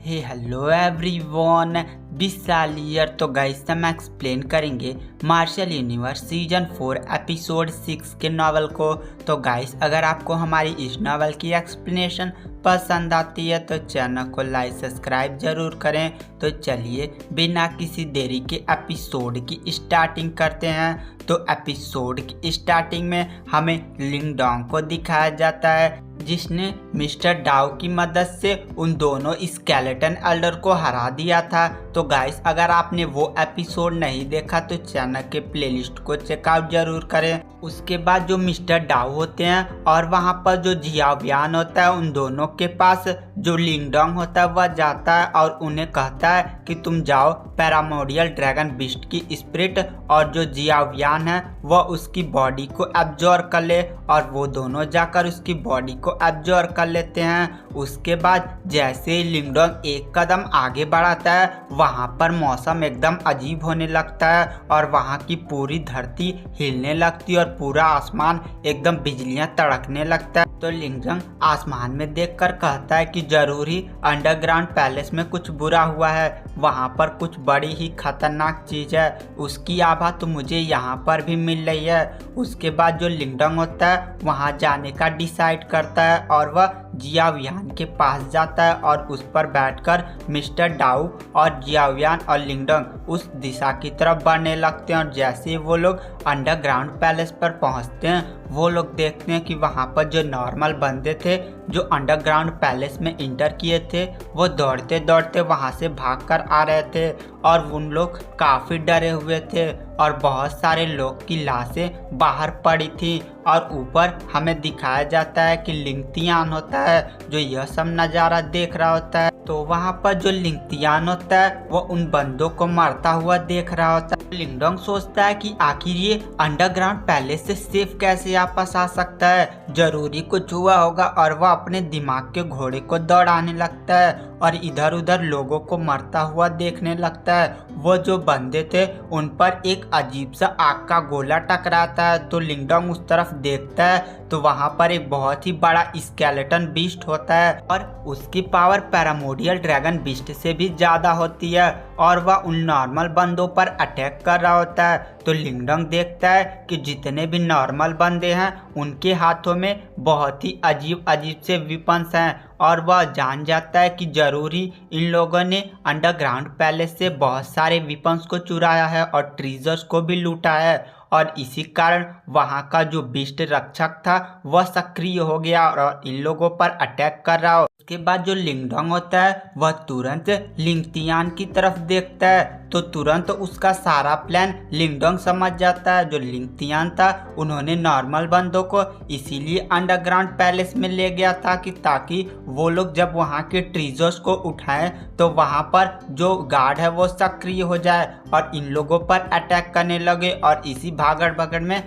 Hello everyone, 20 साल year. तो guys हम एक्सप्लेन करेंगे मार्शल यूनिवर्स सीजन 4 एपिसोड 6 के नॉवल को। तो गाइस अगर आपको हमारी इस नॉवल की एक्सप्लेनेशन पसंद आती है तो चैनल को लाइक सब्सक्राइब जरूर करें। तो चलिए बिना किसी देरी के एपिसोड की स्टार्टिंग करते हैं। तो एपिसोड की स्टार्टिंग में हमें लिंग डोंग को दिखाया जाता है जिसने मिस्टर डाउ की मदद से उन दोनों स्केलेटन एल्डर को हरा दिया था। तो गाइस अगर आपने वो एपिसोड नहीं देखा तो चैनल के प्लेलिस्ट को चेकआउट जरूर करें। उसके बाद जो मिस्टर डाउ होते हैं और वहाँ पर जो जियावियान होता है उन दोनों के पास जो लिंग डोंग होता है वह जाता है और उन्हें कहता है कि तुम जाओ पैरामोडियल ड्रैगन बिस्ट की स्पिरिट और जो जियावियान है वह उसकी बॉडी को एब्जॉर्ब कर ले, और वो दोनों जाकर उसकी बॉडी को एब्जॉर्ब कर लेते हैं। उसके बाद जैसे ही लिंग डोंग एक कदम आगे बढ़ाता है वहाँ पर मौसम एकदम अजीब होने लगता है और वहाँ की पूरी धरती हिलने लगती है और पूरा आसमान एकदम बिजलियां तड़कने लगता है। तो लिंग डोंग आसमान में देखकर कहता है कि जरूर ही अंडरग्राउंड पैलेस में कुछ बुरा हुआ है, वहाँ पर कुछ बड़ी ही खतरनाक चीज है, उसकी आभा तो मुझे यहाँ पर भी मिल रही है। उसके बाद जो लिंग डोंग होता है वहाँ जाने का डिसाइड करता है और वह जियावियान के पास जाता है और उस पर बैठकर मिस्टर डाउ और जियावियान और लिंग डोंग उस दिशा की तरफ बढ़ने लगते हैं। और जैसे ही वो लोग अंडरग्राउंड पैलेस पर पहुंचते हैं वो लोग देखते हैं कि वहां पर जो नॉर्मल बंदे थे जो अंडरग्राउंड पैलेस में इंटर किए थे वो दौड़ते दौड़ते वहां से भागकर आ रहे थे और उन लोग काफ़ी डरे हुए थे और बहुत सारे लोग की लाशें बाहर पड़ी थी। और ऊपर हमें दिखाया जाता है कि लिंगतियान होता है जो यह सब नज़ारा देख रहा होता है। तो वहाँ पर जो लिंगतियान होता है वो उन बंदों को मारता हुआ देख रहा होता है। लिंग डोंग सोचता है कि आखिर ये अंडरग्राउंड पैलेस से सेफ कैसे वापस आ सकता है, जरूरी कुछ हुआ होगा। और वह अपने दिमाग के घोड़े को दौड़ाने लगता है और इधर उधर लोगों को मरता हुआ देखने लगता है। वो जो बंदे थे उन पर एक अजीब सा आग का गोला टकराता है। तो लिंग डोंग उस तरफ देखता है तो वहाँ पर एक बहुत ही बड़ा स्केलेटन बीस्ट होता है और उसकी पावर पैरामोडियल ड्रैगन बीस्ट से भी ज़्यादा होती है और वह उन नॉर्मल बंदों पर अटैक कर रहा होता है। तो लिंग डोंग देखता है कि जितने भी नॉर्मल बंदे हैं उनके हाथों में बहुत ही अजीब अजीब से वेपन्स हैं और वह जान जाता है कि जरूरी इन लोगों ने अंडरग्राउंड पैलेस से बहुत सारे वेपन्स को चुराया है और ट्रेजर्स को भी लूटा है। और इसी कारण वहाँ का जो बिस्ट रक्षक था वह सक्रिय हो गया और इन लोगों पर अटैक कर रहा हो। उसके बाद जो लिंग डोंग होता है वह तुरंत लिंगतियान की तरफ देखता है तो तुरंत उसका सारा प्लान लिंग डोंग समझ जाता है। जो लिंगतियान था उन्होंने नॉर्मल बंदों को इसीलिए अंडरग्राउंड पैलेस में ले गया था कि ताकि वो लोग जब वहाँ के ट्रेजर्स को उठाएं तो वहाँ पर जो गार्ड है वो सक्रिय हो जाए और इन लोगों पर अटैक करने लगे। और इसी भागड़ भगड़ में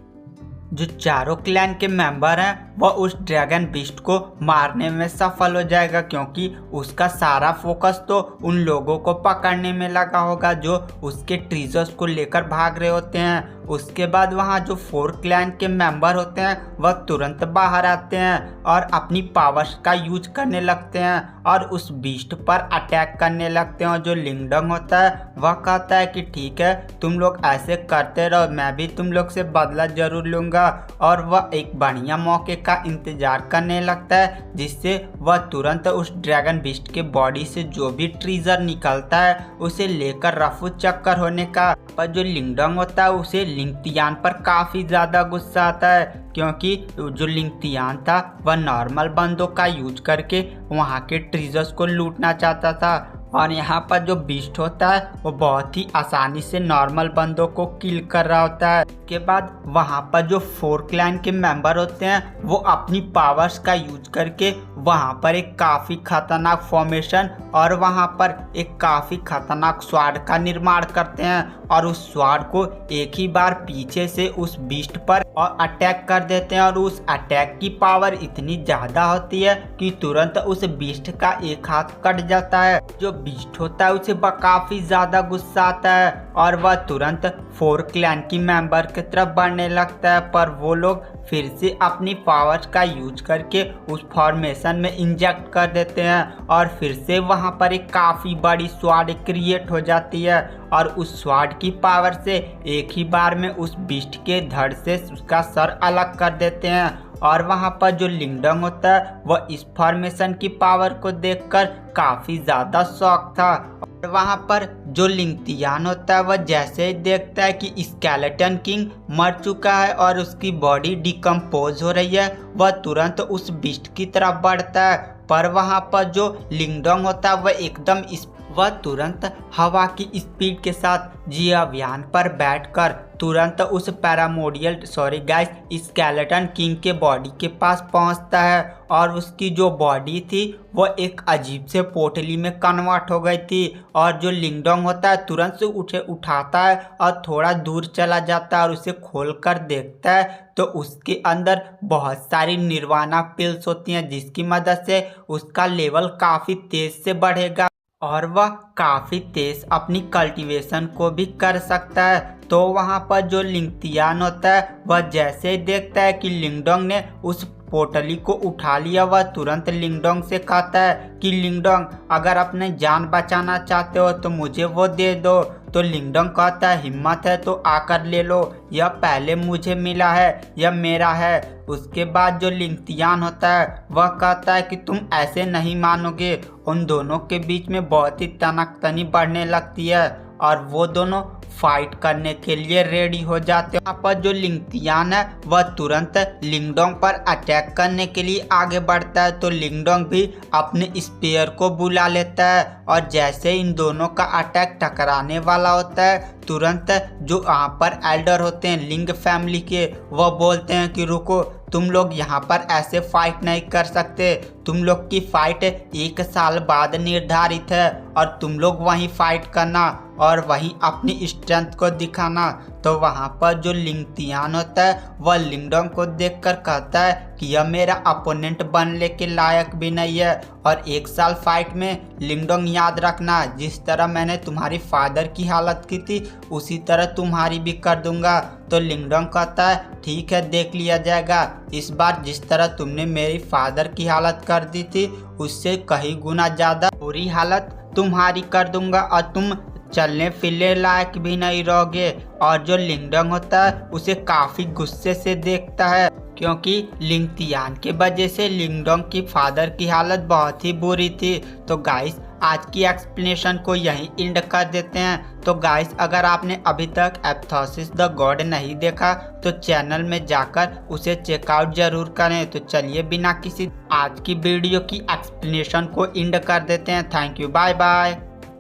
जो चारों क्लैन के मेंबर हैं वह उस ड्रैगन बीस्ट को मारने में सफल हो जाएगा क्योंकि उसका सारा फोकस तो उन लोगों को पकड़ने में लगा होगा जो उसके ट्रेजर्स को लेकर भाग रहे होते हैं। उसके बाद वहाँ जो 4 क्लैन के मेंबर होते हैं वह तुरंत बाहर आते हैं और अपनी पावर्स का यूज करने लगते हैं और उस बीस्ट पर अटैक करने लगते हैं। और जो लिंग डोंग होता है वह कहता है कि ठीक है तुम लोग ऐसे करते रहो, मैं भी तुम लोग से बदला जरूर लूँगा। और वह एक बढ़िया मौके का इंतजार करने लगता है जिससे वह तुरंत उस ड्रैगन बीस्ट के बॉडी से जो भी ट्रेजर निकलता है उसे लेकर रफू चक्कर होने का। पर जो लिंग डोंग होता है उसे लिंगतियान पर काफ़ी ज़्यादा गुस्सा आता है क्योंकि जो लिंगतियान था वह नॉर्मल बंदों का यूज करके वहाँ के ट्रेजर्स को लूटना चाहता था और यहाँ पर जो बीस्ट होता है वो बहुत ही आसानी से नॉर्मल बंदों को किल कर रहा होता है। के बाद वहाँ पर जो 4 क्लैन के मेंबर होते हैं वो अपनी पावर्स का यूज करके वहाँ पर एक काफ़ी खतरनाक फॉर्मेशन और वहाँ पर एक काफ़ी खतरनाक स्वाड का निर्माण करते हैं और उस स्वाड को एक ही बार पीछे से उस बीस्ट पर और अटैक कर देते हैं। और उस अटैक की पावर इतनी ज़्यादा होती है कि तुरंत उस बीस्ट का एक हाथ कट जाता है। जो बीस्ट होता है उसे काफ़ी ज़्यादा गुस्सा आता है और वह तुरंत 4 क्लैन की मेंबर की तरफ बढ़ने लगता है पर वो लोग फिर से अपनी पावर्स का यूज करके उस फॉर्मेशन में इंजेक्ट कर देते हैं और फिर से वहां पर एक काफ़ी बड़ी स्वॉर्ड क्रिएट हो जाती है और उस स्वॉर्ड की पावर से एक ही बार में उस बीस्ट के धड़ से उसका सर अलग कर देते हैं। और वहां पर जो लिंगडंग होता है वह इस फॉर्मेशन की पावर को देखकर काफ़ी ज़्यादा शॉक था। और वहां पर जो लिंगतियान होता है वह जैसे ही देखता है कि स्केलेटन किंग मर चुका है और उसकी बॉडी डिकम्पोज हो रही है, वह तुरंत उस बीस्ट की तरफ बढ़ता है। पर वहां पर जो लिंगडोंग होता है वह तुरंत हवा की स्पीड के साथ जियावियान पर बैठकर तुरंत उस स्केलेटन किंग के बॉडी के पास पहुंचता है और उसकी जो बॉडी थी वो एक अजीब से पोटली में कन्वर्ट हो गई थी। और जो लिंगडोंग होता है तुरंत से उसे उठाता है और थोड़ा दूर चला जाता है और उसे खोलकर देखता है तो उसके अंदर बहुत सारी निर्वाणा पिल्स होती हैं जिसकी मदद से उसका लेवल काफ़ी तेज से बढ़ेगा और वह काफ़ी तेज अपनी कल्टीवेशन को भी कर सकता है। तो वहाँ पर जो लिंगतियान होता है वह जैसे ही देखता है कि लिंगडोंग ने उस पोटली को उठा लिया, वह तुरंत लिंगडोंग से कहता है कि लिंगडोंग अगर अपने जान बचाना चाहते हो तो मुझे वो दे दो। तो लिंगडोंग कहता है हिम्मत है तो आकर ले लो, यह पहले मुझे मिला है, यह मेरा है। उसके बाद जो लिंगतियान होता है वह कहता है कि तुम ऐसे नहीं मानोगे। उन दोनों के बीच में बहुत ही तनातनी बढ़ने लगती है और वो दोनों फाइट करने के लिए रेडी हो जाते हैं। यहाँ पर जो लिंगतियान है वह तुरंत लिंगडोंग पर अटैक करने के लिए आगे बढ़ता है। तो लिंगडोंग भी अपने स्पेयर को बुला लेता है और जैसे इन दोनों का अटैक टकराने वाला होता है तुरंत जो यहाँ पर एल्डर होते हैं लिंग फैमिली के वह बोलते हैं कि रुको, तुम लोग यहाँ पर ऐसे फाइट नहीं कर सकते, तुम लोग की फाइट 1 साल बाद निर्धारित है और तुम लोग वहीं फाइट करना और वहीं अपनी स्ट्रेंथ को दिखाना। तो वहाँ पर जो लिंगतियान होता है वह लिंगडोंग को देखकर कहता है कि यह मेरा अपोनेंट बनने के लायक भी नहीं है और 1 साल फाइट में लिंगडोंग याद रखना, जिस तरह मैंने तुम्हारी फादर की हालत की थी उसी तरह तुम्हारी भी कर दूंगा। तो लिंगडोंग कहता है ठीक है, देख लिया जाएगा, इस बार जिस तरह तुमने मेरी फादर की हालत कर दी थी उससे कहीं गुना ज़्यादा बुरी हालत तुम्हारी कर दूंगा और तुम चलने फिरने लायक भी नहीं रहोगे। और जो लिंगडोंग होता है उसे काफ़ी गुस्से से देखता है क्योंकि लिंगतियान के वजह से लिंगडोंग की फादर की हालत बहुत ही बुरी थी। तो गाइस आज की एक्सप्लेनेशन को यहीं एंड कर देते हैं। तो गाइस अगर आपने अभी तक एप्थोसिस द गॉड नहीं देखा तो चैनल में जाकर उसे चेकआउट जरूर करें। तो चलिए बिना किसी आज की वीडियो की एक्सप्लेनेशन को एंड कर देते हैं। Thank you, bye bye.